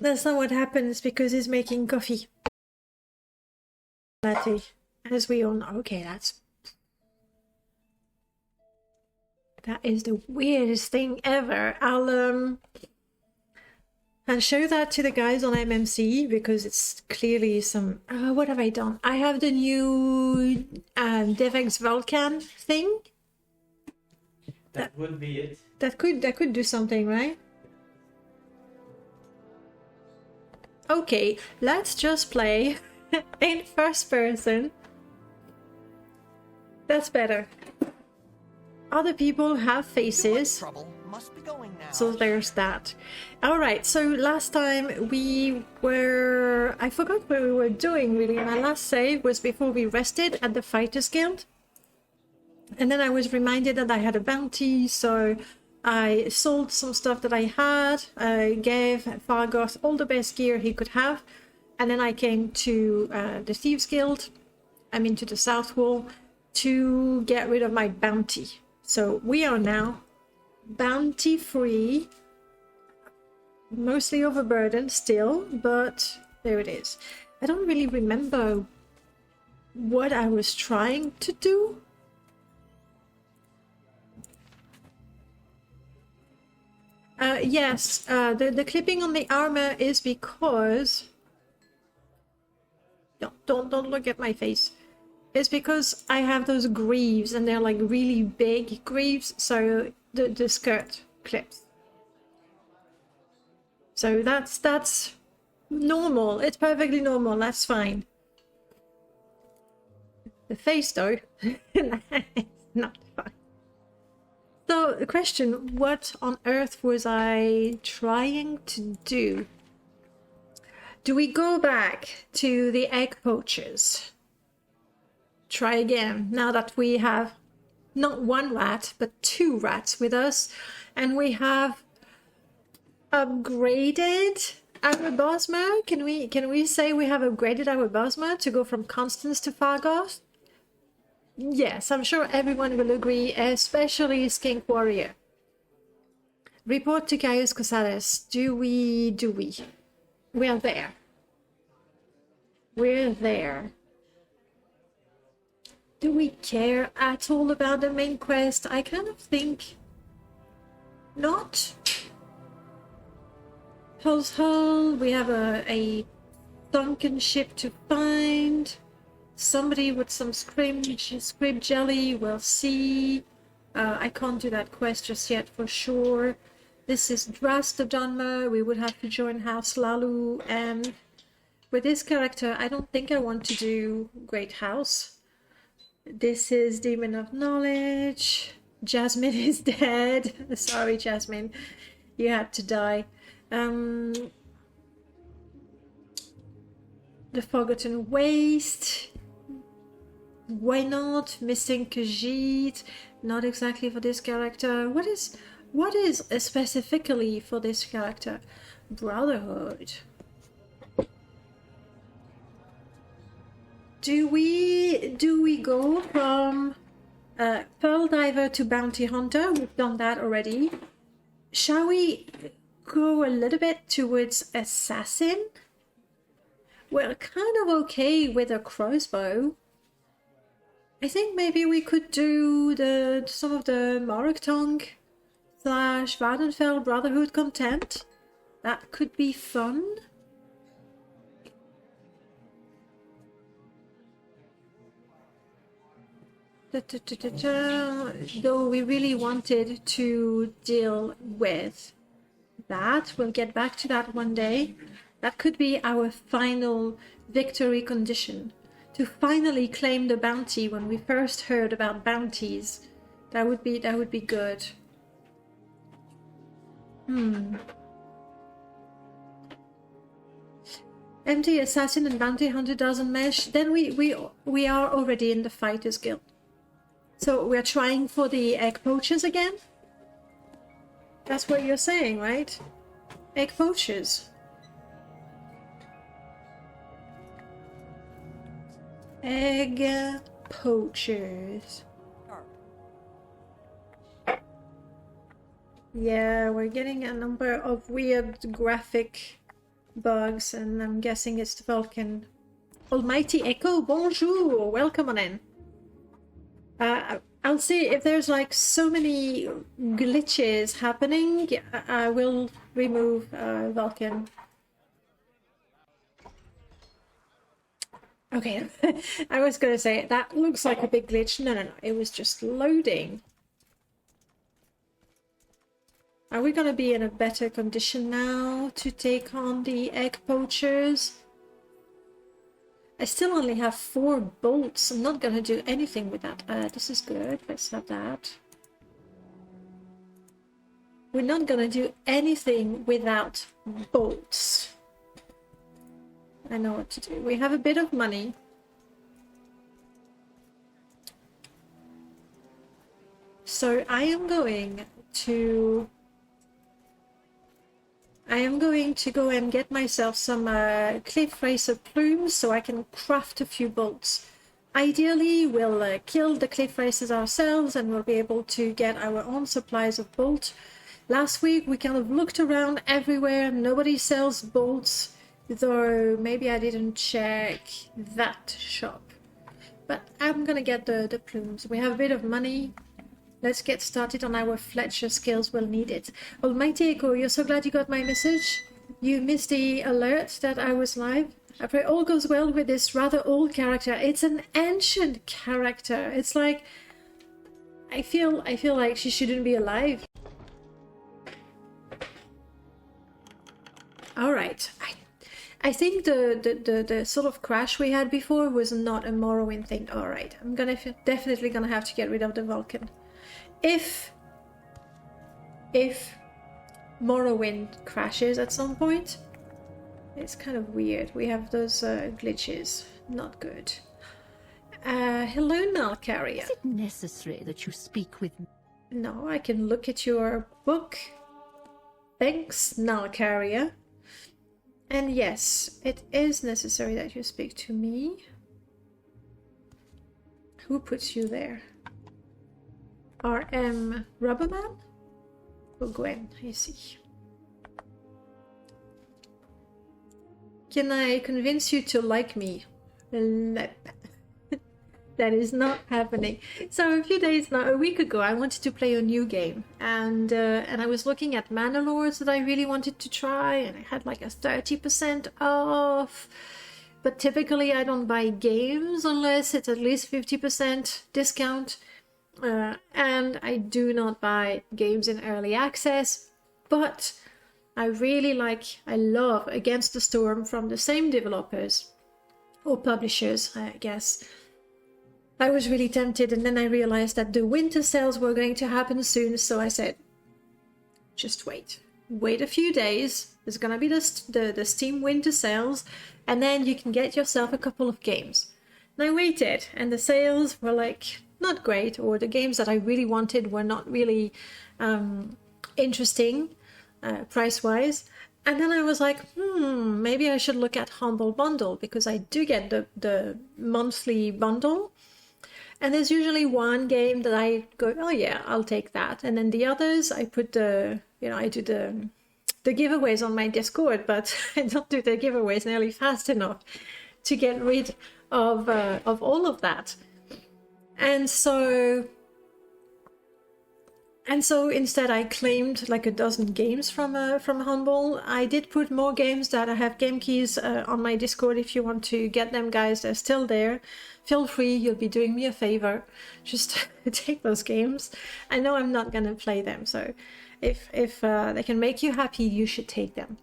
That's not what happens because he's making coffee. Latte, as we all know. Okay, that is the weirdest thing ever. I'll show that to the guys on MMC because it's clearly some. What have I done? I have the new DevX Vulkan thing. That would be it. That could do something, right? Okay, let's just play in first person. That's better. Other people have faces, Must be going now. so there's that. Alright, so last time we were... I forgot what we were doing really. My last save was before we rested at the Fighters Guild. And then I was reminded that I had a bounty, so I sold some stuff that I had. I gave Fargoth all the best gear he could have. And then I came to the Thieves Guild, to the South Wall, to get rid of my bounty. So we are now bounty free, mostly overburdened still, but there it is. I don't really remember what I was trying to do. Yes, the clipping on the armor is because... No, don't look at my face. It's because I have those greaves and they're like really big greaves, so the skirt clips. So that's normal. It's perfectly normal. That's fine. The face though, not fine. So the question, what on earth was I trying to do? Do we go back to the egg poachers? Try again, now that we have not one rat, but 2 rats with us, and we have upgraded our Bosmer. Can we say we have upgraded our Bosmer to go from Constance to Fargoth? Yes, I'm sure everyone will agree, especially Skink Warrior. Report to Caius Cosales. Do we? We're there. We're there. Do we care at all about the main quest? I kind of think not. Hull's Hull, we have a sunken ship to find. Somebody with some scrib jelly, we'll see. I can't do that quest just yet for sure. This is Drastodonma, we would have to join House Lalu, and with this character, I don't think I want to do Great House. This is Demon of Knowledge. Jasmine is dead. Sorry, Jasmine. You had to die. The Forgotten Waste. Why not? Missing Khajiit. Not exactly for this character. What is specifically for this character? Brotherhood. Do we go from Pearl Diver to Bounty Hunter? We've done that already. Shall we go a little bit towards Assassin? We're kind of okay with a crossbow. I think maybe we could do some of the Morrowind / Vardenfell Brotherhood content. That could be fun. Though we really wanted to deal with that. We'll get back to that one day. That could be our final victory condition. To finally claim the bounty when we first heard about bounties. That would be good. Empty Assassin and Bounty Hunter doesn't mesh. Then we are already in the Fighters Guild. So we're trying for the egg poachers again? That's what you're saying, right? Egg poachers. Egg poachers. Yeah, we're getting a number of weird graphic bugs, and I'm guessing it's the Vulcan. Almighty Echo, bonjour, welcome on in. I'll see if there's like so many glitches happening. I will remove Vulcan. Okay, I was gonna say that looks like a big glitch. No, it was just loading. Are we gonna be in a better condition now to take on the egg poachers? I still only have 4 bolts. I'm not gonna do anything with that. This is good. Let's have that. We're not gonna do anything without bolts. I know what to do. We have a bit of money. So I am going to go and get myself some cliff racer plumes so I can craft a few bolts. Ideally, we'll kill the cliff racers ourselves and we'll be able to get our own supplies of bolt. Last week we kind of looked around everywhere. Nobody sells bolts, though maybe I didn't check that shop. But I'm gonna get the plumes. We have a bit of money. Let's get started on our Fletcher skills. We'll need it. Almighty Echo, you're so glad you got my message. You missed the alert that I was live. I pray all goes well with this rather old character. It's an ancient character. It's like I feel like she shouldn't be alive. All right. I think the sort of crash we had before was not a Morrowind thing. All right. I'm definitely gonna have to get rid of the Vulcan. If Morrowind crashes at some point, it's kind of weird. We have those glitches. Not good. Hello, Null Carrier. Is it necessary that you speak with me? No, I can look at your book. Thanks, Null Carrier. And yes, it is necessary that you speak to me. Who puts you there? RM Rubberman? Oh, Gwen, I see. Can I convince you to like me? That is not happening. So a few days now, a week ago, I wanted to play a new game, and I was looking at Mana Lords that I really wanted to try, and I had like a 30% off. But typically, I don't buy games unless it's at least 50% discount. And I do not buy games in early access, but I love Against the Storm from the same developers or publishers, I guess. I was really tempted, and then I realized that the winter sales were going to happen soon, so I said, just wait a few days. There's gonna be the Steam winter sales, and then you can get yourself a couple of games. And I waited, and the sales were like not great, or the games that I really wanted were not really interesting price-wise. And then I was like, maybe I should look at Humble Bundle, because I do get the monthly bundle. And there's usually one game that I go, oh yeah, I'll take that. And then the others, I put I do the giveaways on my Discord, but I don't do the giveaways nearly fast enough to get rid of all of that. And so instead I claimed like a dozen games from Humble. I did put more games that I have game keys on my Discord. If you want to get them, guys, they're still there. Feel free, you'll be doing me a favor. Just take those games. I know I'm not gonna play them, so if they can make you happy, you should take them.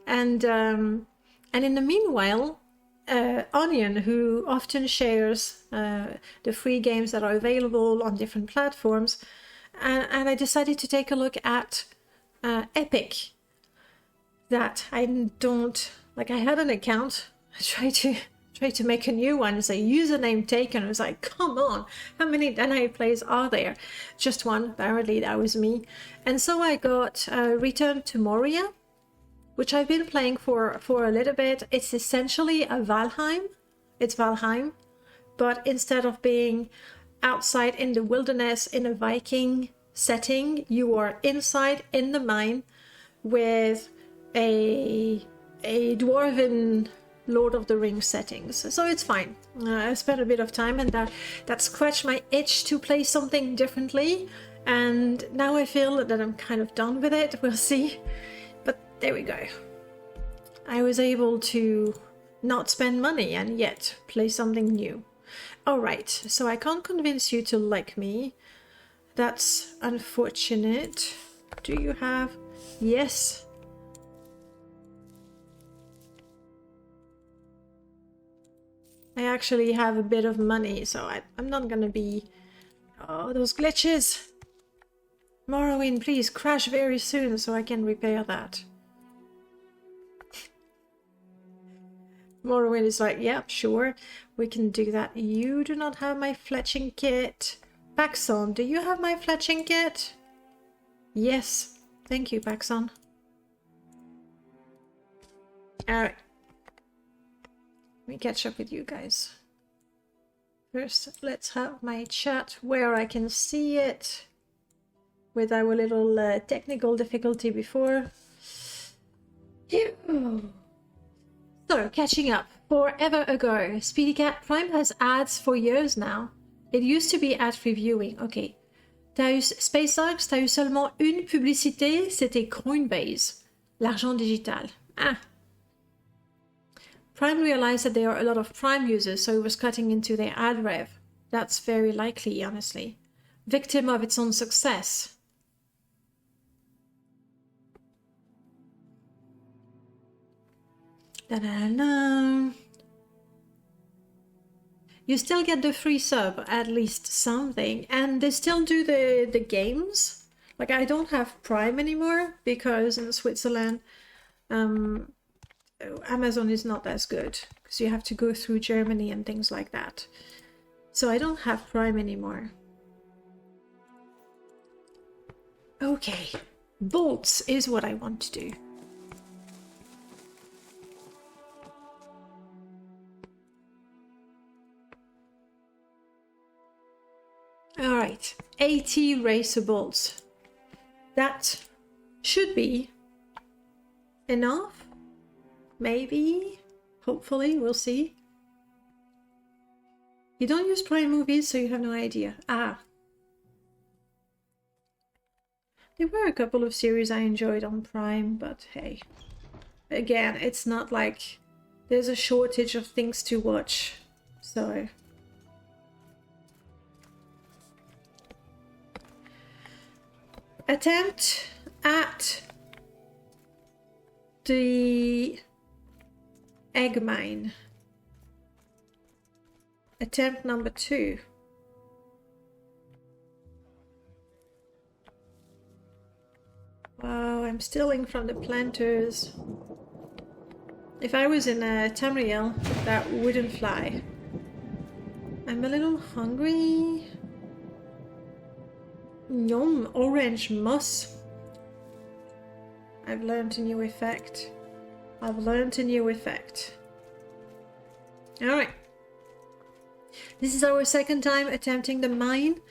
And in the meanwhile, Onion, who often shares the free games that are available on different platforms, and I decided to take a look at Epic. That I don't like. I had an account. I tried to make a new one. Say username taken. I was like, come on, how many NA plays are there? Just one. Apparently that was me. And so I got Return to Moria, which I've been playing for a little bit. It's essentially a Valheim. It's Valheim, but instead of being outside in the wilderness in a Viking setting, you are inside in the mine with a a dwarven Lord of the Rings settings, so it's fine. I spent a bit of time and that scratched my itch to play something differently, and now I feel that I'm kind of done with it. We'll see, but there we go. I was able to not spend money and yet play something new. Alright, so I can't convince you to like me. That's unfortunate. Do you have... Yes. I actually have a bit of money, so I'm not gonna be... Oh, those glitches! Morrowind, please crash very soon so I can repair that. Morrowind is like, yeah, sure, we can do that. You do not have my fletching kit. Paxson, do you have my fletching kit? Yes. Thank you, Paxson. Alright. Let me catch up with you guys. First, let's have my chat where I can see it. With our little technical difficulty before. So, catching up. Forever ago, Speedy Cat Prime has ads for years now. It used to be ad-free viewing. Ok. T'as eu SpaceX, t'as eu seulement une publicité, c'était Coinbase. L'argent digital. Ah. Prime realized that there are a lot of Prime users, so it was cutting into their ad rev. That's very likely, honestly. Victim of its own success. Da-da-da. You still get the free sub, at least something, and they still do the games. Like, I don't have Prime anymore because in Switzerland, Amazon is not as good because you have to go through Germany and things like that. So I don't have Prime anymore. Okay, bolts is what I want to do. Alright, 80 racer bolts. That should be enough. Maybe. Hopefully, we'll see. You don't use Prime movies, so you have no idea. Ah. There were a couple of series I enjoyed on Prime, but hey. Again, it's not like there's a shortage of things to watch, so... Attempt at the egg mine. Attempt number 2. Wow, I'm stealing from the planters. If I was in a Tamriel, that wouldn't fly. I'm a little hungry. Yum, orange moss. I've learned a new effect. Alright. This is our second time attempting the mine.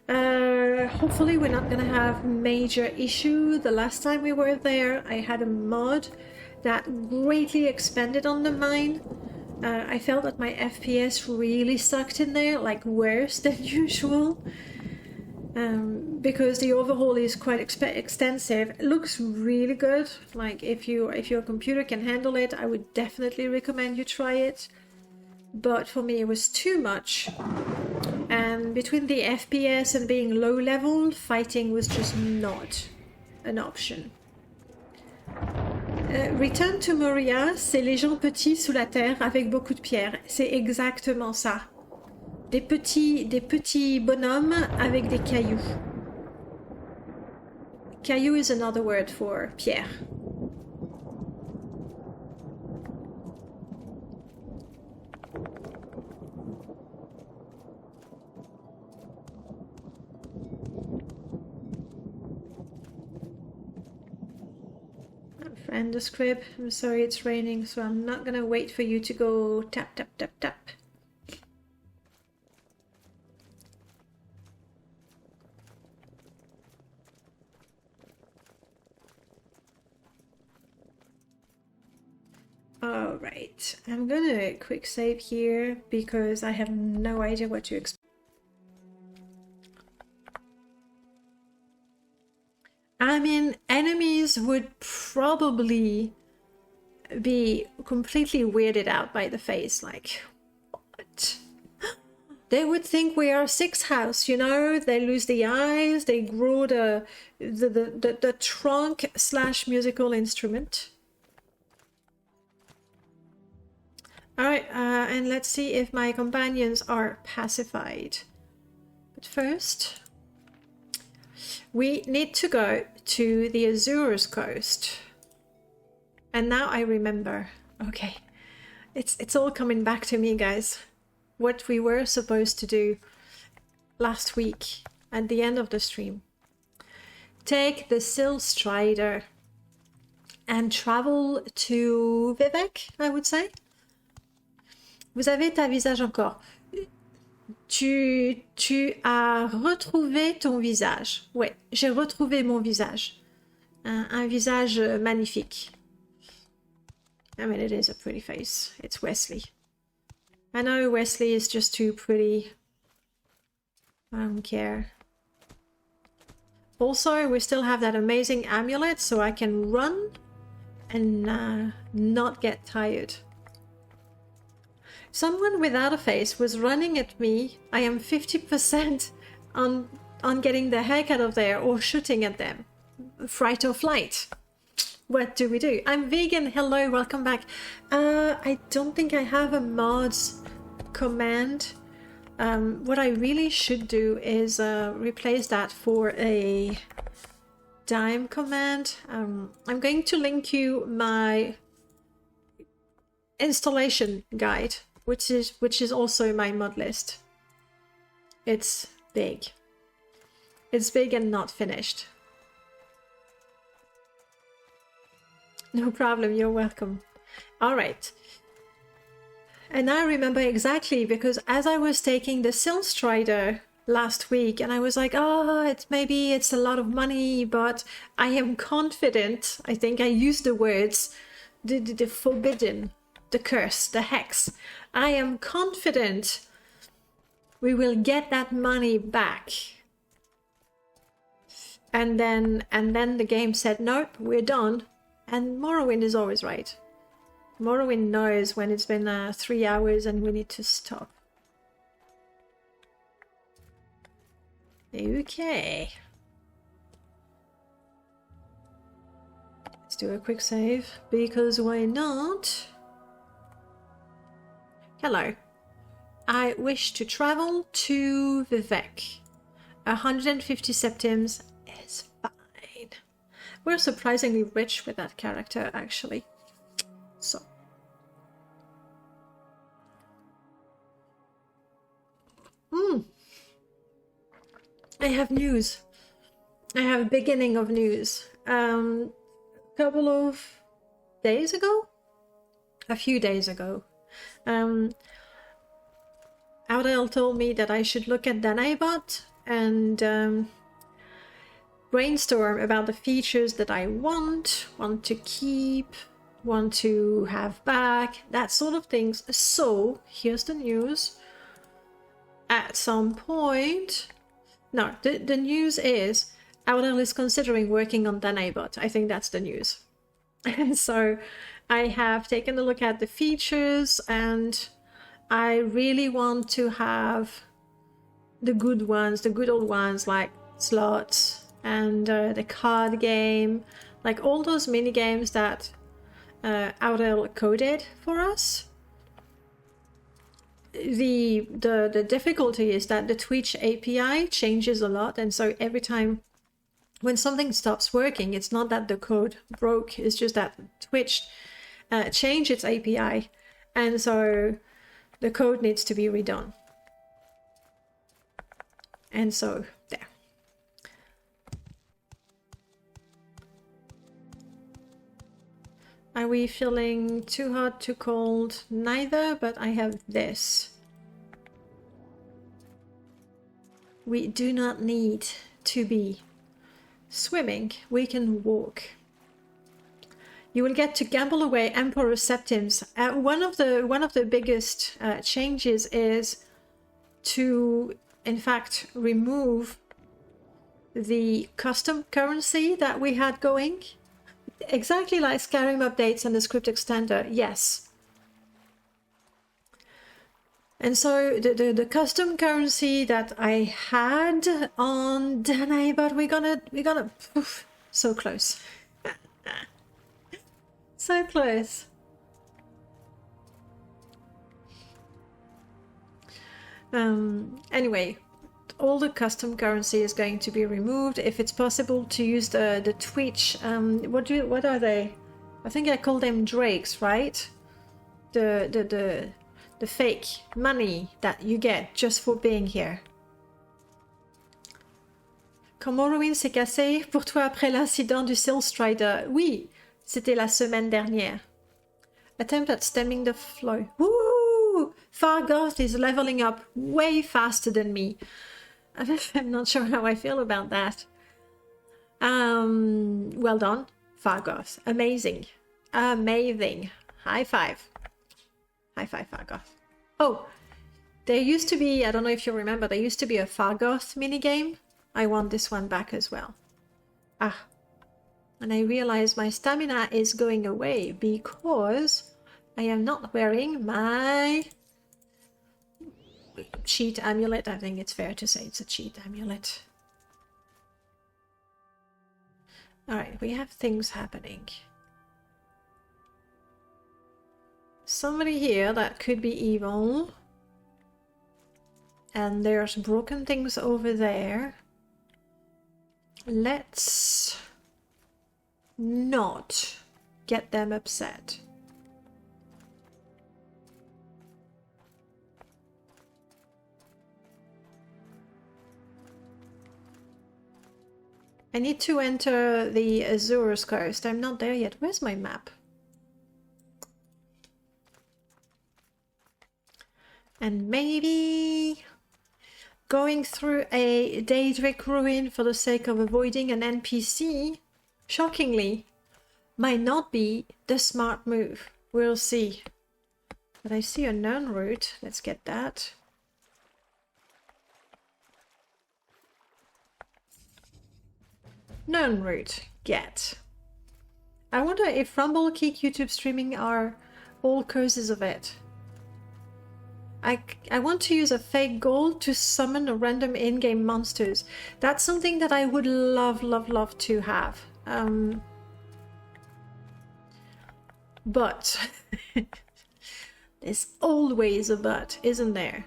Hopefully we're not gonna have major issue. The last time we were there, I had a mod that greatly expanded on the mine. I felt that my FPS really sucked in there, like worse than usual. Because the overhaul is quite extensive. It looks really good. Like if your computer can handle it, I would definitely recommend you try it. But for me it was too much. And between the FPS and being low level, fighting was just not an option. Return to Moria, c'est les gens petits sous la terre avec beaucoup de pierres. C'est exactement ça. Des petits bonhommes avec des cailloux. Caillou is another word for pierre. Friend the scrib, I'm sorry it's raining, so I'm not gonna wait for you to go tap tap tap tap. All right, I'm gonna quick save here because I have no idea what to expect. I mean, enemies would probably be completely weirded out by the face, like, what? They would think we are sixth house, you know? They lose the eyes, they grow the trunk / musical instrument. Alright, and let's see if my companions are pacified. But first, we need to go to the Azores coast. And now I remember. Okay, it's all coming back to me, guys. What we were supposed to do last week at the end of the stream. Take the Sill Strider and travel to Vivek, I would say. Vous avez ta visage encore. Tu as retrouvé ton visage. Ouais, j'ai retrouvé mon visage. Un visage magnifique. I mean, it is a pretty face. It's Wesley. I know Wesley is just too pretty. I don't care. Also, we still have that amazing amulet, so I can run and not get tired. Someone without a face was running at me. I am 50% on getting the heck out of there or shooting at them. Fright or flight. What do we do? I'm vegan. Hello, welcome back. I don't think I have a mods command. What I really should do is replace that for a dime command. I'm going to link you my installation guide, which is also my mod list. It's big. It's big and not finished. No problem, you're welcome. All right. And I remember exactly because as I was taking the Sill Strider last week and I was like, oh, maybe it's a lot of money, but I am confident. I think I used the words, the forbidden, the curse, the hex. I am confident we will get that money back. And then the game said, nope, we're done. And Morrowind is always right. Morrowind knows when it's been 3 hours and we need to stop. Okay. Let's do a quick save, because why not? Hello. I wish to travel to Vivek. 150 septims is fine. We're surprisingly rich with that character, actually. So. I have news. I have a beginning of news. A couple of days ago? A few days ago. Audel told me that I should look at Danabot and brainstorm about the features that I want to keep, want to have back, that sort of things. So, here's the news. At some point... No, the news is Audel is considering working on Danabot. I think that's the news. And so I have taken a look at the features and I really want to have the good ones, the good old ones like slots and the card game, like all those mini games that Audel coded for us. The difficulty is that the Twitch API changes a lot, and so every time when something stops working, it's not that the code broke, it's just that Twitch changed its API, and so the code needs to be redone. And so there. Are we feeling too hot, too cold? Neither, but I have this. We do not need to be swimming. We can walk. You will get to gamble away Emperor Septims. One of the biggest changes is to, in fact, remove the custom currency that we had going. Exactly like Skyrim updates and the script extender, yes. And so the custom currency that I had on Danae, but we're gonna oof, so close. So close. Anyway, all the custom currency is going to be removed. If it's possible to use the Twitch, what are they? I think I call them drakes, right? The fake money that you get just for being here. Quand Morrowind s'est cassé, pour toi après l'incident du Soul Strider, oui, c'était la semaine dernière. Attempt at stemming the flow. Woo! Fargoth is leveling up way faster than me. I'm not sure how I feel about that. Well done, Fargoth. Amazing. Amazing. High five. High five, Fargoth. Oh, there used to be, I don't know if you remember, there used to be a Fargoth minigame. I want this one back as well. Ah. And I realize my stamina is going away because I am not wearing my cheat amulet. I think it's fair to say it's a cheat amulet. Alright, we have things happening. Somebody here that could be evil. And there's broken things over there. Let's not get them upset. I need to enter the Azur's coast. I'm not there yet. Where's my map? And maybe going through a Daedric ruin for the sake of avoiding an NPC, shockingly, might not be the smart move. We'll see. But I see a known route. Let's get that. Known route. Get. I wonder if Rumble, Kick, YouTube streaming are all causes of it. I want to use a fake gold to summon a random in-game monsters. That's something that I would love to have. But there's always a but, isn't there?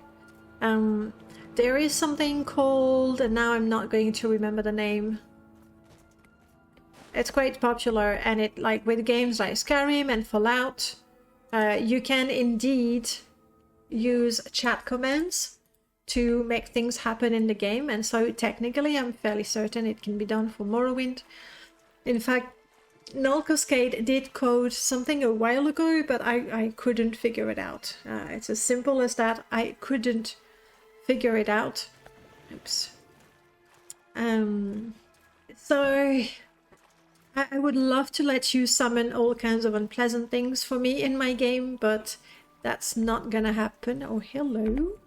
There is something called, and now I'm not going to remember the name. It's quite popular, and it, like with games like Skyrim and Fallout, you can indeed use chat commands to make things happen in the game, and so technically I'm fairly certain it can be done for Morrowind. In fact, Null Cascade did code something a while ago, but I couldn't figure it out. It's as simple as that. I couldn't figure it out. Oops. So I would love to let you summon all kinds of unpleasant things for me in my game, but that's not gonna happen. Oh, hello.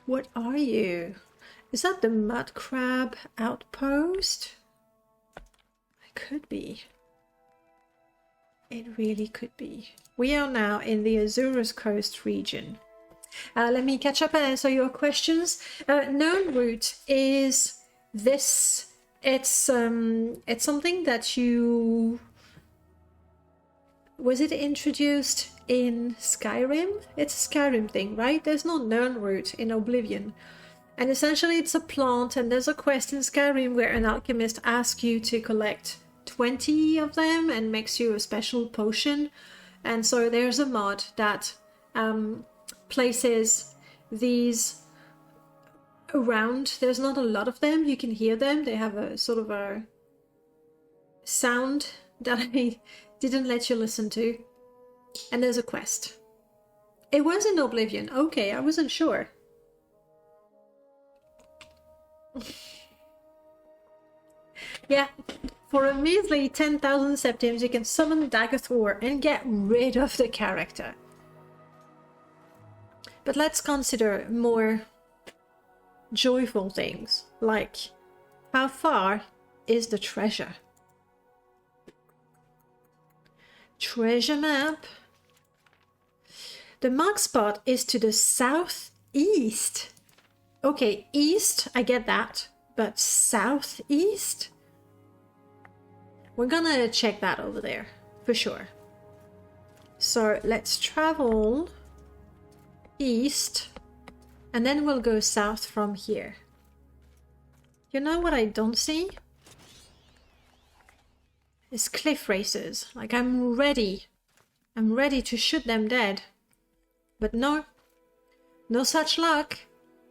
What are you? Is that the mud crab outpost? It could be. It really could be. We are now in the Azur's Coast region. Let me catch up and answer your questions. Known route is this. It's something that you... Was it introduced in Skyrim? It's a Skyrim thing, right? There's no known route in Oblivion. And essentially it's a plant, and there's a quest in Skyrim where an alchemist asks you to collect 20 of them and makes you a special potion. And so there's a mod that places these around. There's not a lot of them. You can hear them. They have a sort of a sound that I didn't let you listen to. And there's a quest. It was in Oblivion. Okay, I wasn't sure. Yeah, For a measly 10,000 septims, you can summon Dagger Thor and get rid of the character. But let's consider more joyful things, like how far is the treasure? Treasure map. The mark spot is to the southeast. Okay, east, I get that, but southeast? We're gonna check that over there, for sure. So let's travel east, and then we'll go south from here. You know what I don't see? Is cliff racers. Like, I'm ready to shoot them dead. But no such luck.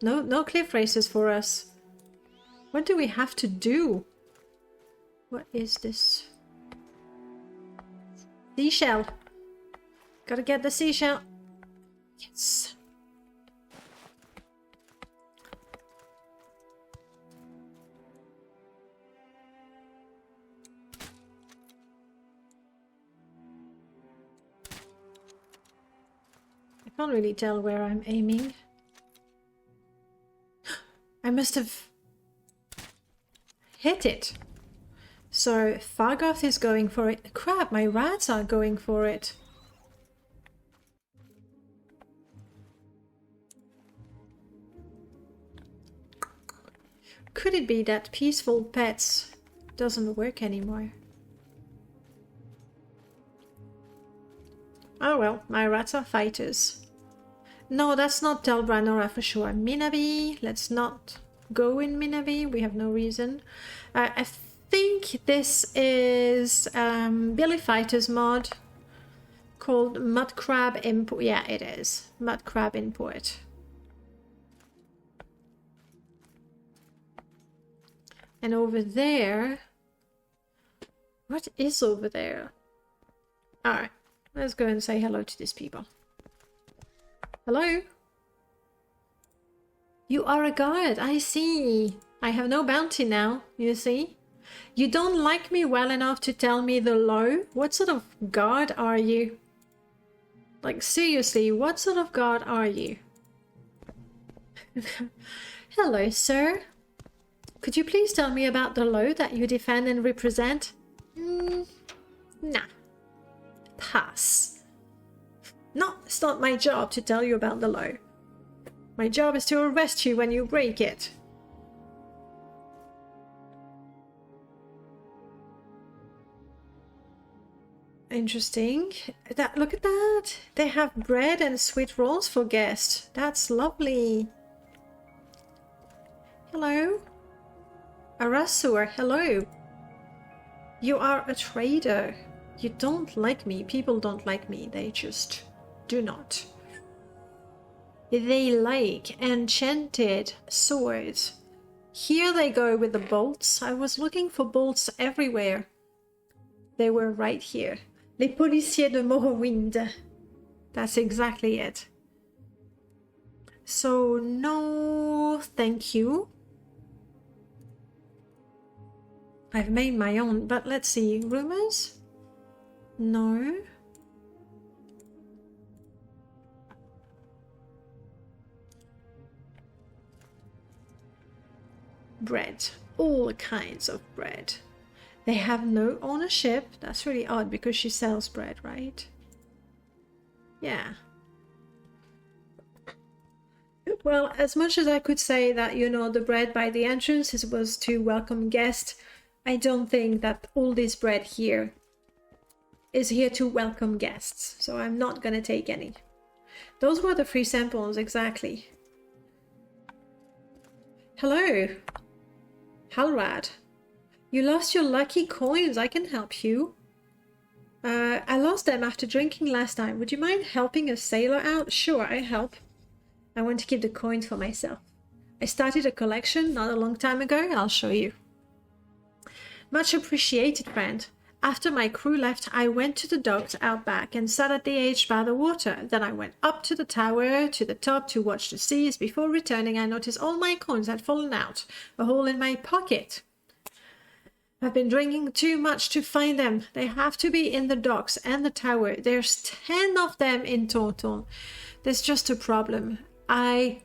No cliff racers for us. What do we have to do? What is this? Seashell. Gotta get the seashell. Yes. I can't really tell where I'm aiming. I must have hit it. So Fargoth is going for it. Crap, my rats are going for it. Could it be that peaceful pets doesn't work anymore? Oh well, my rats are fighters. No, that's not Telbranora for sure. Minabe, let's not go in Minabe. We have no reason. I think this is Billy Fighter's mod called Mud Crab Import. Yeah, it is. Mud Crab Import. And over there... What is over there? Alright, let's go and say hello to these people. Hello? You are a guard, I see. I have no bounty now, you see? You don't like me well enough to tell me the low? What sort of guard are you? Like, seriously, what sort of guard are you? Hello, sir. Could you please tell me about the low that you defend and represent? Nah. Pass. No, it's not my job to tell you about the law. My job is to arrest you when you break it. Interesting. Look at that. They have bread and sweet rolls for guests. That's lovely. Hello. Arasur, hello. You are a trader. You don't like me. People don't like me. They just do not. They like enchanted swords. Here they go with the bolts. I was looking for bolts everywhere. They were right here. Les policiers de Morrowind. That's exactly it. So, no, thank you. I've made my own, but let's see. Rumors? No. Bread. All kinds of bread. They have no ownership. That's really odd because she sells bread, right? Yeah. Well, as much as I could say that, you know, the bread by the entrance was to welcome guests, I don't think that all this bread here is here to welcome guests. So I'm not gonna take any. Those were the free samples, exactly. Hello. Halrad. You lost your lucky coins. I can help you. I lost them after drinking last time. Would you mind helping a sailor out? Sure, I help. I want to keep the coins for myself. I started a collection not a long time ago. I'll show you. Much appreciated, friend. After my crew left, I went to the docks out back and sat at the edge by the water. Then I went up to the tower, to the top to watch the seas. Before returning, I noticed all my coins had fallen out. A hole in my pocket. I've been drinking too much to find them. They have to be in the docks and the tower. There's 10 of them in total. There's just a problem. I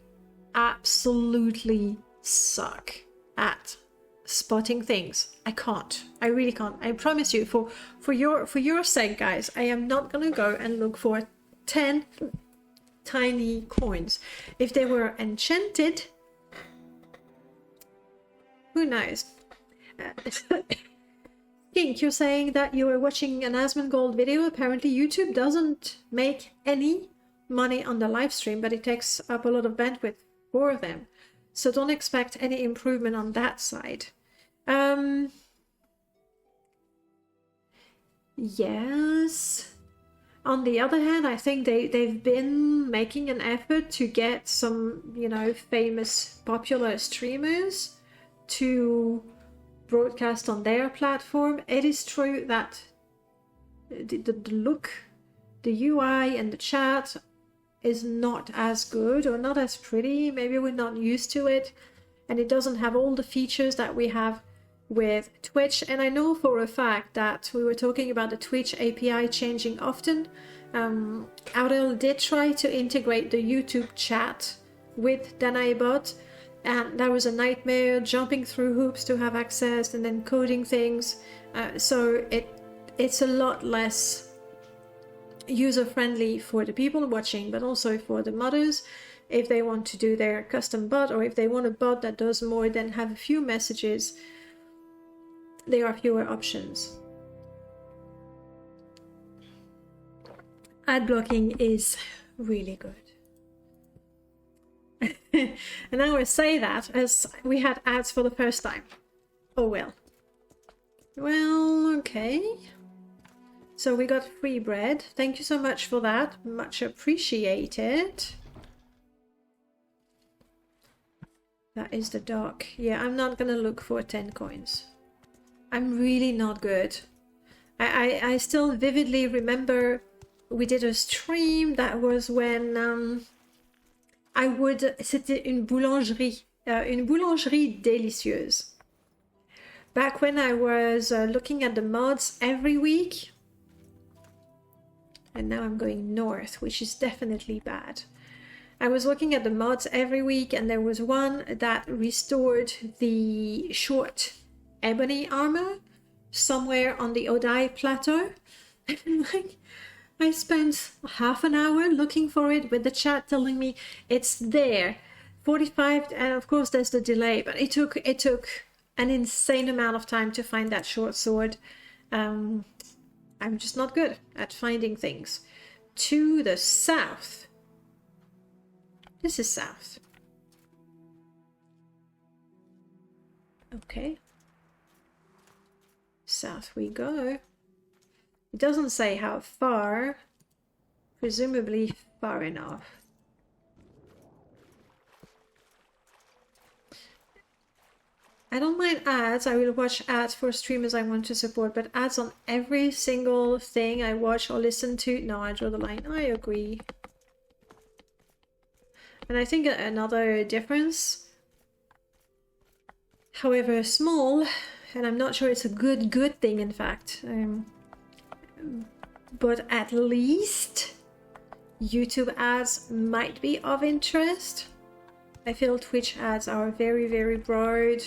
absolutely suck at spotting things. I can't. I really can't. I promise you, for your sake, guys, I am not gonna go and look for 10 tiny coins. If they were enchanted, who knows? Skink, you're saying that you were watching an Asmongold video. Apparently YouTube doesn't make any money on the live stream, but it takes up a lot of bandwidth for them. So don't expect any improvement on that side. Yes. On the other hand, I think they've been making an effort to get some, you know, famous popular streamers to broadcast on their platform. It is true that the look, the UI and the chat is not as good or not as pretty. Maybe we're not used to it, and it doesn't have all the features that we have with Twitch. And I know for a fact that we were talking about the Twitch API changing often. Aurel did try to integrate the YouTube chat with DanaeBot, and that was a nightmare, jumping through hoops to have access and then coding things. So it's a lot less user-friendly for the people watching, but also for the modders if they want to do their custom bot, or if they want a bot that does more than have a few messages. There are fewer options. Ad blocking is really good. And I will say that as we had ads for the first time. Oh well. Well, okay. So we got free bread. Thank you so much for that. Much appreciated. That is the dock. Yeah, I'm not gonna look for 10 coins. I'm really not good. I still vividly remember we did a stream that was when c'était une boulangerie délicieuse. Back when I was looking at the mods every week, and now I'm going north, which is definitely bad. I was looking at the mods every week, and there was one that restored the short ebony armor somewhere on the Odai plateau. Like, I spent half an hour looking for it with the chat telling me it's there. 45, and of course there's the delay, but it took an insane amount of time to find that short sword. I'm just not good at finding things. To the south. This is south. Okay. South we go. It doesn't say how far. Presumably far enough. I don't mind ads. I will watch ads for streamers I want to support, but ads on every single thing I watch or listen to, no, I draw the line. I agree. And I think another difference, however small, and I'm not sure it's a good thing, in fact, but at least YouTube ads might be of interest. I feel Twitch ads are very, very broad,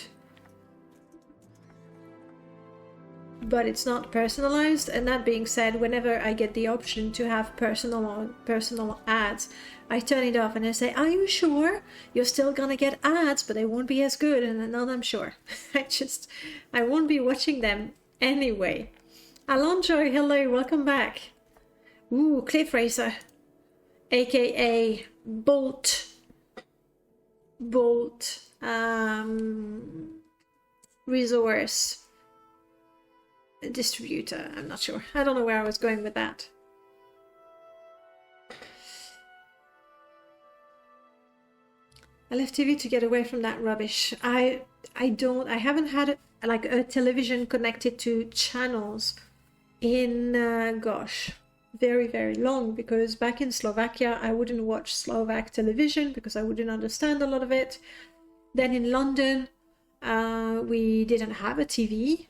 but it's not personalized. And that being said, whenever I get the option to have personal ads, I turn it off and I say, are you sure? You're still gonna get ads, but they won't be as good. And then I'm sure. I won't be watching them anyway. Alonjo, hello, welcome back. Ooh, Cliff Racer, aka Bolt resource distributor. I'm not sure. I don't know where I was going with that. I left TV to get away from that rubbish. I haven't had like a television connected to channels in gosh, very, very long, because back in Slovakia I wouldn't watch Slovak television because I wouldn't understand a lot of it. Then in London we didn't have a TV,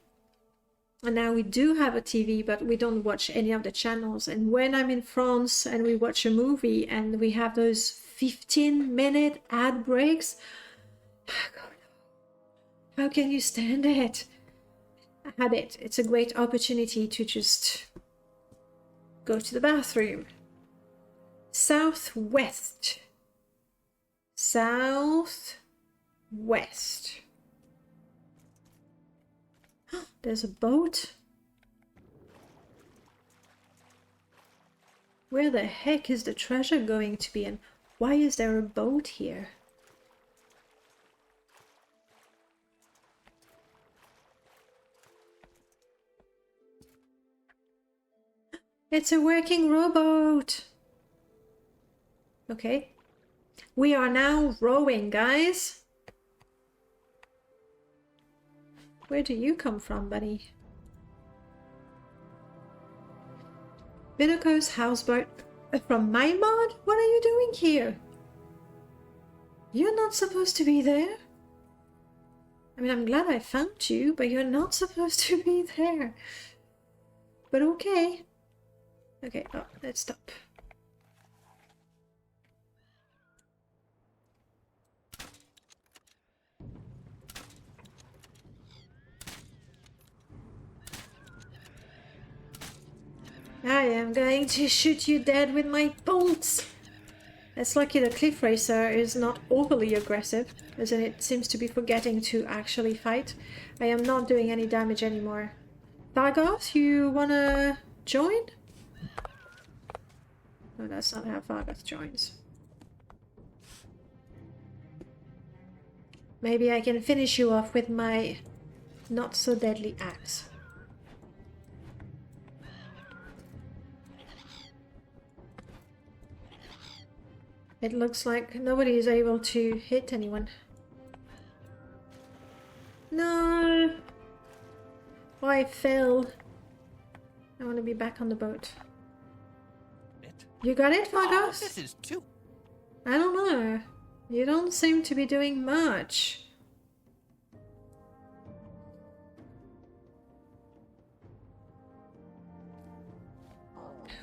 And now we do have a TV, but we don't watch any of the channels. And when I'm in France and we watch a movie and we have those 15-minute ad breaks, how can you stand it? I had it. It's a great opportunity to just go to the bathroom. Southwest. Southwest. There's a boat. Where the heck is the treasure going to be, and why is there a boat here? It's a working rowboat. Okay. We are now rowing, guys. Where do you come from, buddy? Vinoko's houseboat from my mod? What are you doing here? You're not supposed to be there. I mean, I'm glad I found you, but you're not supposed to be there. But okay. Okay, oh, let's stop. I am going to shoot you dead with my bolts. It's lucky the cliff racer is not overly aggressive, as in it seems to be forgetting to actually fight. I am not doing any damage anymore. Vargoth, you wanna join? No, that's not how Vargoth joins. Maybe I can finish you off with my not so deadly axe. It looks like nobody is able to hit anyone. No! Oh, I fell. I want to be back on the boat. You got it, Vargoth? This is too. I don't know. You don't seem to be doing much.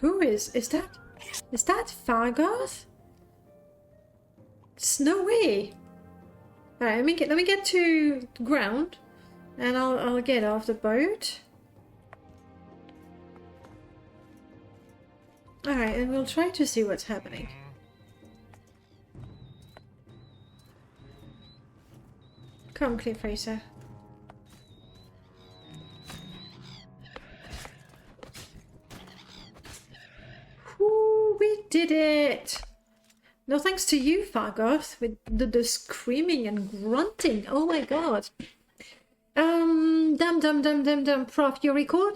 Who is that? Is that Vargoth? It's no way. Alright, let me get to ground and I'll get off the boat. Alright, and we'll try to see what's happening. Come, Cliff Racer. Woo, we did it! No thanks to you, Vargoth, with the screaming and grunting. Oh my god. Prof, you record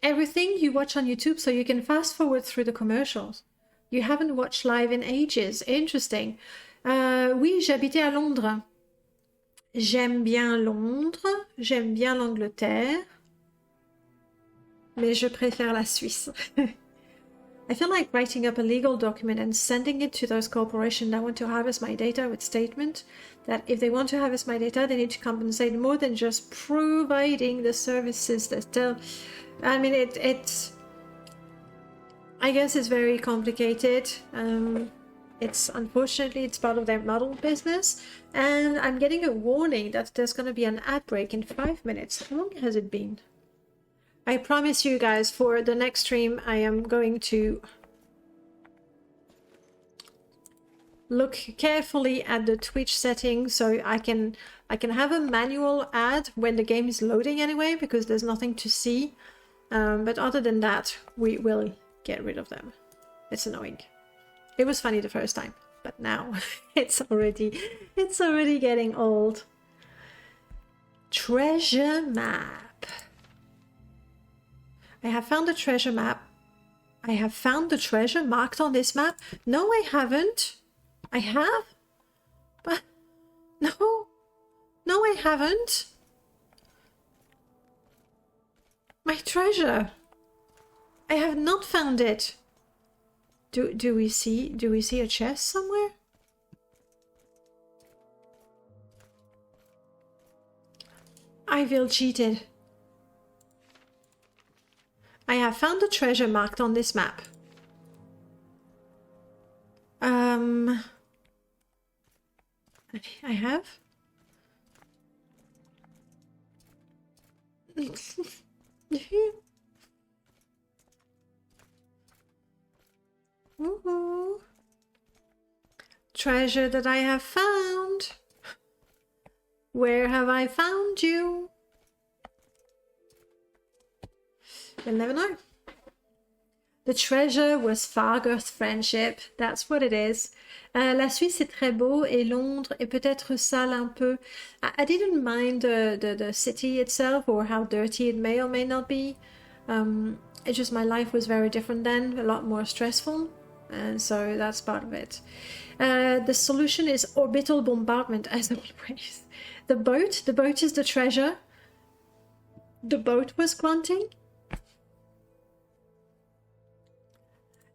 everything you watch on YouTube so you can fast forward through the commercials. You haven't watched live in ages. Interesting. Oui, j'habitais à Londres. J'aime bien Londres. J'aime bien l'Angleterre. Mais je préfère la Suisse. I feel like writing up a legal document and sending it to those corporations that want to harvest my data with statement that if they want to harvest my data, they need to compensate more than just providing the services that tell. I mean, it's. I guess it's very complicated. It's unfortunately it's part of their model business, and I'm getting a warning that there's going to be an ad break in 5 minutes. How long has it been? I promise you guys, for the next stream, I am going to look carefully at the Twitch settings so I can have a manual ad when the game is loading anyway, because there's nothing to see. But other than that, we will get rid of them. It's annoying. It was funny the first time, but now it's already getting old. Treasure map. I have found the treasure map. I have found the treasure marked on this map. No, I haven't. I have? But no. No, I haven't. My treasure. I have not found it. Do we see a chest somewhere? I feel cheated. I have found a treasure marked on this map. I have? Ooh. Treasure that I have found. Where have I found you? You'll never know. The treasure was Fargoth's friendship. That's what it is. La Suisse est très beau et Londres est peut-être sale un peu. I didn't mind the city itself or how dirty it may or may not be. It's just my life was very different then, a lot more stressful. And so that's part of it. The solution is orbital bombardment, as always. The boat is the treasure. The boat was grunting.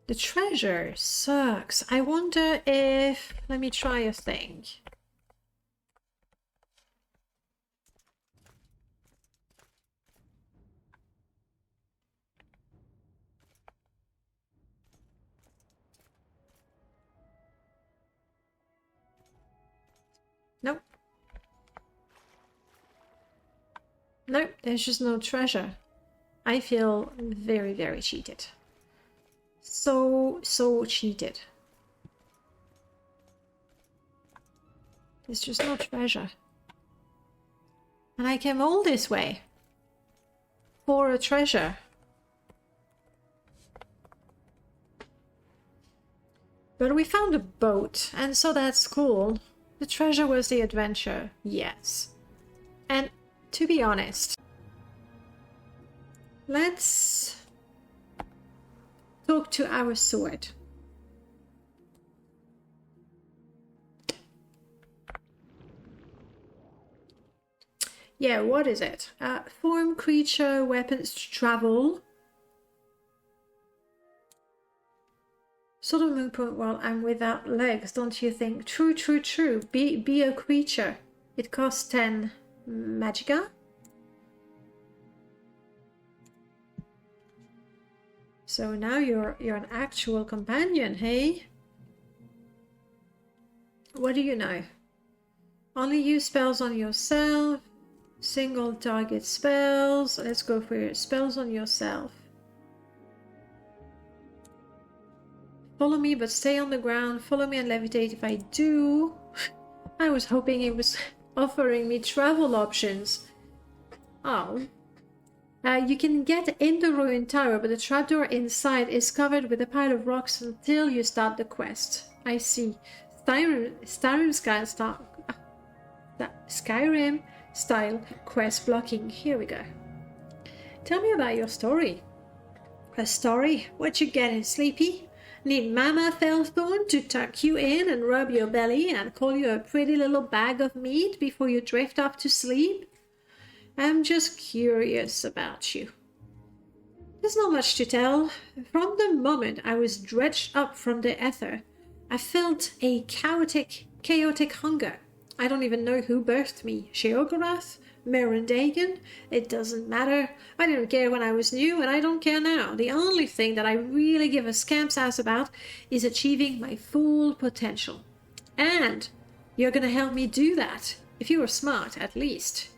The treasure sucks. I wonder if... Let me try a thing. Nope. Nope, there's just no treasure. I feel very, very cheated. So cheated. There's just no treasure. And I came all this way for a treasure. But we found a boat, and so that's cool. The treasure was the adventure, yes. And to be honest, let's talk to our sword. Yeah, what is it? Form, creature, weapons, travel. Sort of moon point, well, I'm without legs, don't you think? True, true, true. Be a creature. It costs 10 magica. So now you're an actual companion, hey? What do you know? Only use spells on yourself. Single target spells. Let's go for your spells on yourself. Follow me, but stay on the ground. Follow me and levitate if I do. I was hoping it was offering me travel options. Oh. You can get in the ruined tower, but the trapdoor inside is covered with a pile of rocks until you start the quest. I see. Skyrim style quest blocking. Here we go. Tell me about your story. A story? What you getting, sleepy? Need Mama Felthorn to tuck you in and rub your belly and call you a pretty little bag of meat before you drift off to sleep? I'm just curious about you. There's not much to tell. From the moment I was dredged up from the ether, I felt a chaotic hunger. I don't even know who birthed me. Sheogorath? Merendagen? It doesn't matter. I didn't care when I was new, and I don't care now. The only thing that I really give a scamp's ass about is achieving my full potential. And you're gonna help me do that, if you were smart, at least.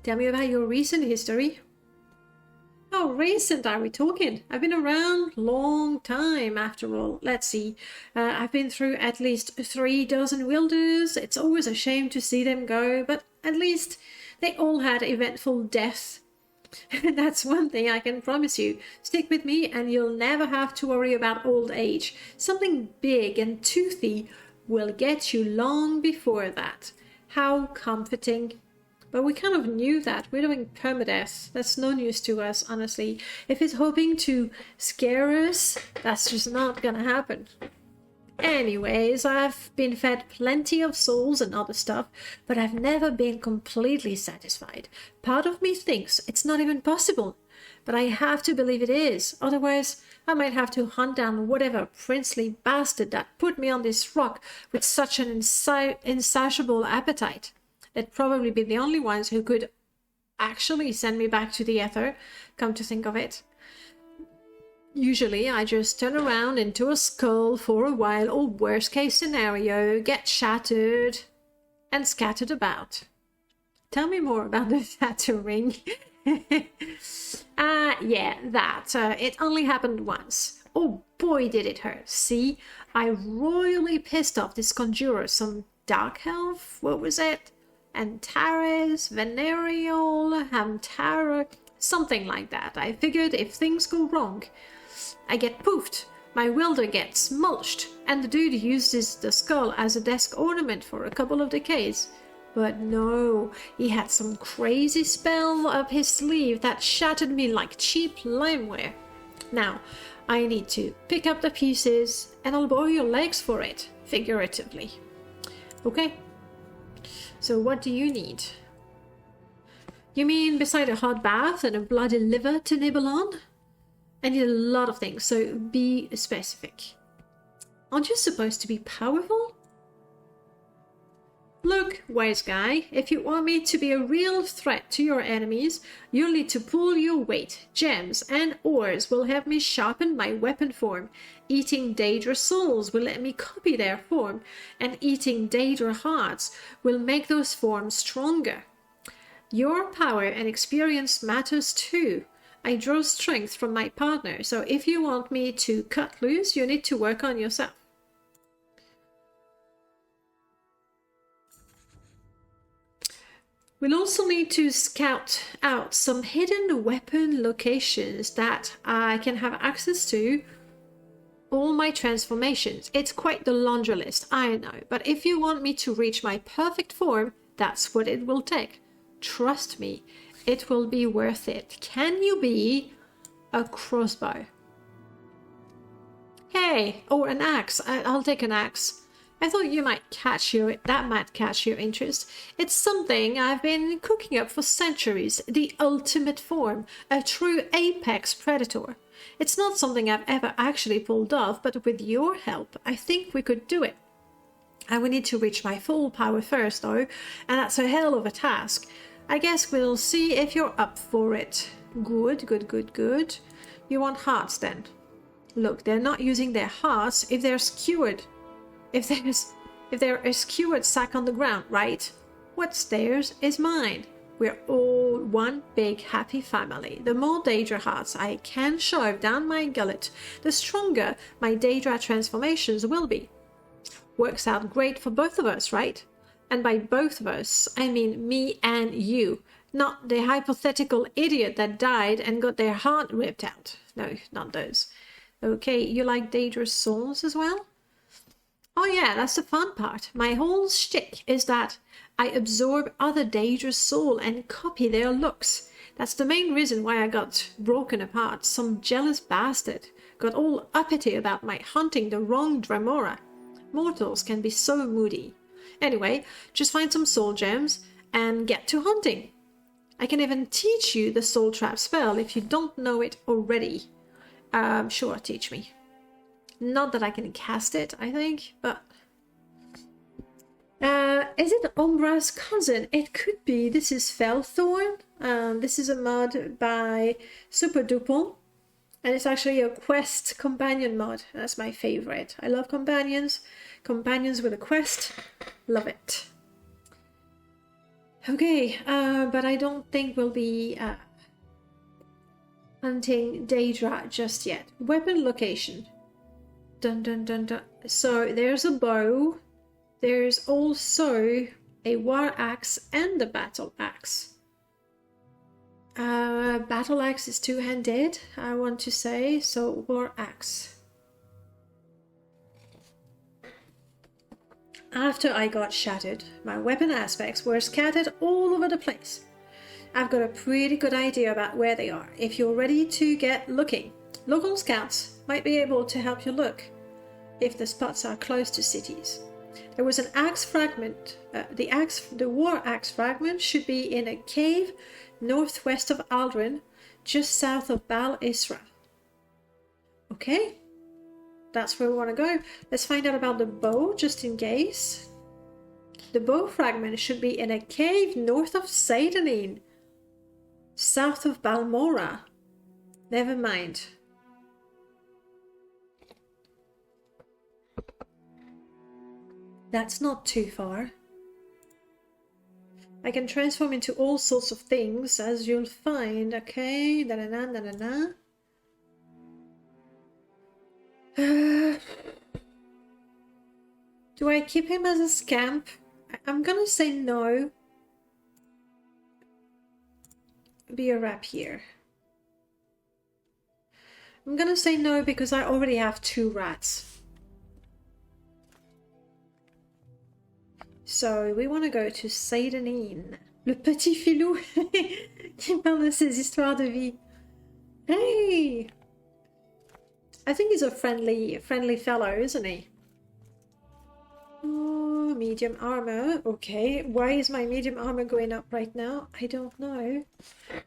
Tell me about your recent history. How recent are we talking? I've been around long time after all. Let's see. I've been through at least 3 dozen wilders. It's always a shame to see them go, but at least they all had eventful death. That's one thing I can promise you. Stick with me and you'll never have to worry about old age. Something big and toothy will get you long before that. How comforting. But we kind of knew that. We're doing permadeath. That's no news to us, honestly. If it's hoping to scare us, that's just not gonna happen. Anyways, I've been fed plenty of souls and other stuff, but I've never been completely satisfied. Part of me thinks it's not even possible, but I have to believe it is. Otherwise, I might have to hunt down whatever princely bastard that put me on this rock with such an insatiable appetite. They'd probably be the only ones who could actually send me back to the ether, come to think of it. Usually I just turn around into a skull for a while, or worst case scenario, get shattered and scattered about. Tell me more about the shattering. Yeah, that. It only happened once. Oh boy, did it hurt. See, I royally pissed off this conjurer, some dark elf, what was it? Antares, Venereal, Hamtara, something like that. I figured if things go wrong, I get poofed, my wielder gets mulched, and the dude uses the skull as a desk ornament for a couple of decades. But no, he had some crazy spell up his sleeve that shattered me like cheap limeware. Now, I need to pick up the pieces, and I'll borrow your legs for it, figuratively. Okay, so what do you need? You mean beside a hot bath and a bloody liver to nibble on? I need a lot of things, so be specific. Aren't you supposed to be powerful? Look, wise guy, if you want me to be a real threat to your enemies, you'll need to pull your weight. Gems and ores will help me sharpen my weapon form. Eating Daedra souls will let me copy their form, and eating Daedra hearts will make those forms stronger. Your power and experience matters too. I draw strength from my partner, so if you want me to cut loose, you need to work on yourself. We'll also need to scout out some hidden weapon locations that I can have access to all my transformations. It's quite the laundry list, I know, but if you want me to reach my perfect form, that's what it will take. Trust me, it will be worth it. Can you be a crossbow? Hey, or an axe. I'll take an axe. I thought that might catch your interest. It's something I've been cooking up for centuries. The ultimate form, a true apex predator. It's not something I've ever actually pulled off, but with your help, I think we could do it. I will need to reach my full power first, though, and that's a hell of a task. I guess we'll see if you're up for it. Good, good, good, good. You want hearts, then? Look, they're not using their hearts if they're skewered. If they're a skewered sack on the ground, right? What's theirs is mine. We're all one big happy family. The more Daedra hearts I can shove down my gullet, the stronger my Daedra transformations will be. Works out great for both of us, right? And by both of us, I mean me and you, not the hypothetical idiot that died and got their heart ripped out. No, not those. Okay, you like Daedra's souls as well? Oh yeah, that's the fun part. My whole shtick is that I absorb other Daedra's soul and copy their looks. That's the main reason why I got broken apart. Some jealous bastard got all uppity about my hunting the wrong Dremora. Mortals can be so moody. Anyway, just find some soul gems and get to hunting. I can even teach you the soul trap spell if you don't know it already. Sure, teach me. Not that I can cast it, I think, but... is it Umbra's cousin? It could be. This is Felthorn. This is a mod by Super Duple. And it's actually a quest companion mod. That's my favorite. I love companions. Companions with a quest. Love it. Okay, but I don't think we'll be hunting Daedra just yet. Weapon location. Dun dun dun dun. So there's a bow. There's also a war axe and a battle axe. Battle axe is two-handed, I want to say, so war axe. After I got shattered, my weapon aspects were scattered all over the place. I've got a pretty good idea about where they are. If you're ready to get looking, local scouts might be able to help you look if the spots are close to cities. There was an axe fragment. The war axe fragment should be in a cave northwest of Aldrin, just south of Bal Isra. Okay, that's where we want to go. Let's find out about the bow, just in case. The bow fragment should be in a cave north of Satanin. South of Balmora. Never mind. That's not too far. I can transform into all sorts of things, as you'll find. Okay, da-da-da, da-da-da. Do I keep him as a scamp? I'm gonna say no. Be a rapier. I'm gonna say no because I already have 2 rats. So we want to go to Saint-Denis. Le petit filou qui parle de ses histoires de vie. Hey! I think he's a friendly fellow, isn't he? Oh, medium armor. Okay, why is my medium armor going up right now? I don't know,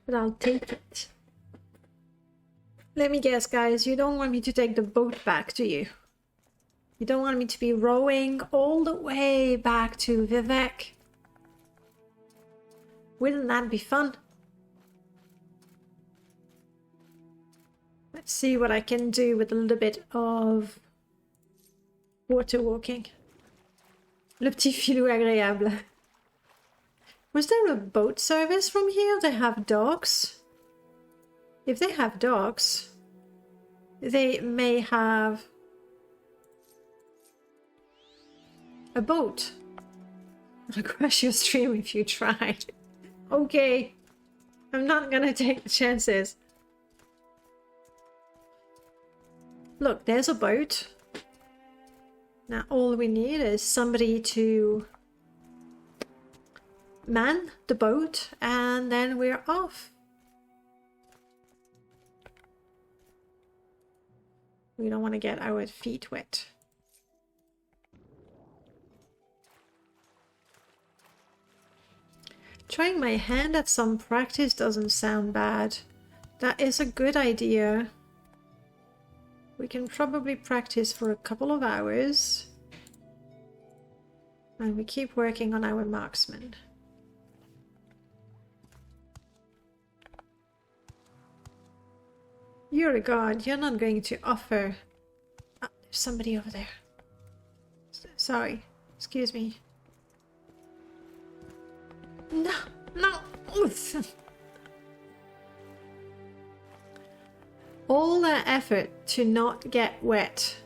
but I'll take it. Let me guess, guys, you don't want me to take the boat back, do you? You don't want me to be rowing all the way back to Vivek? Wouldn't that be fun? Let's see what I can do with a little bit of water walking. Le petit filou agréable. Was there a boat service from here? They have docks? If they have docks, they may have a boat. I'll crash your stream if you try. Okay. I'm not gonna take the chances. Look, there's a boat. Now all we need is somebody to man the boat and then we're off. We don't want to get our feet wet. Trying my hand at some practice doesn't sound bad. That is a good idea. We can probably practice for a couple of hours. And we keep working on our marksman. You're a god. You're not going to offer... Oh, there's somebody over there. Sorry. Excuse me. No, no. All that effort to not get wet.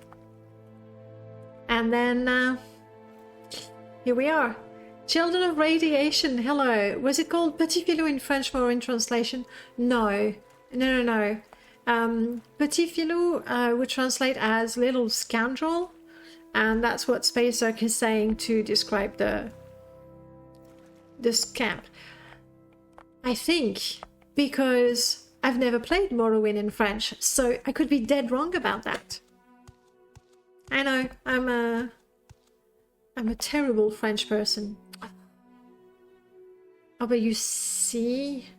And then here we are. Children of Radiation, hello. Was it called Petit Filou in French or in translation? No. No. Petit Filou would translate as little scoundrel. And that's what Spacerk is saying to describe the scamp. I think because I've never played Morrowind in French, so I could be dead wrong about that. I know, I'm a terrible French person. Oh, but you see,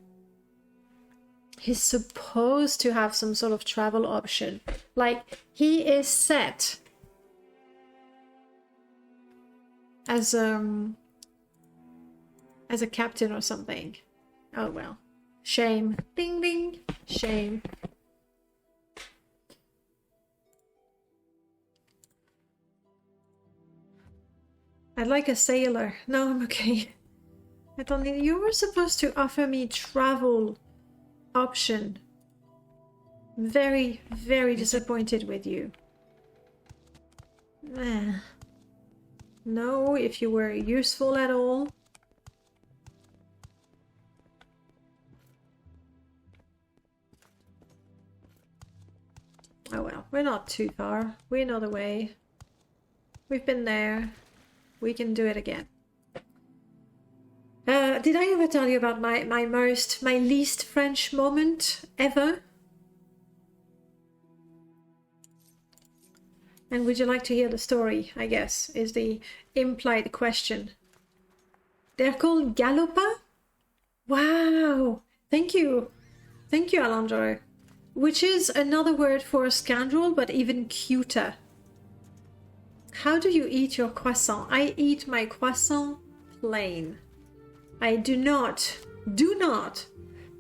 he's supposed to have some sort of travel option. Like, he is set as a captain or something. Oh well. Shame. Ding ding. Shame. I'd like a sailor. No, I'm okay. I don't need... You were supposed to offer me travel option. Very, very disappointed with you. No, if you were useful at all. Oh well, we're not too far. We know the way. We've been there. We can do it again. Did I ever tell you about my least French moment ever? And would you like to hear the story, I guess, is the implied question. They're called Galopa? Wow! Thank you! Thank you, Alondro. Which is another word for a scoundrel, but even cuter. How do you eat your croissant? I eat my croissant plain. I do not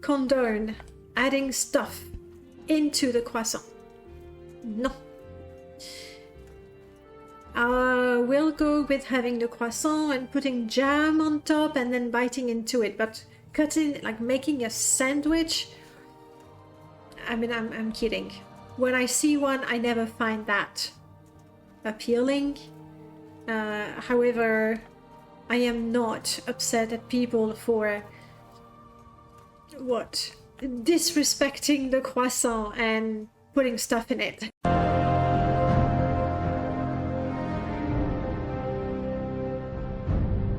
condone adding stuff into the croissant. No. We'll go with having the croissant and putting jam on top and then biting into it, but cutting, like making a sandwich, I mean, I'm kidding. When I see one, I never find that appealing. However, I am not upset at people for disrespecting the croissant and putting stuff in it.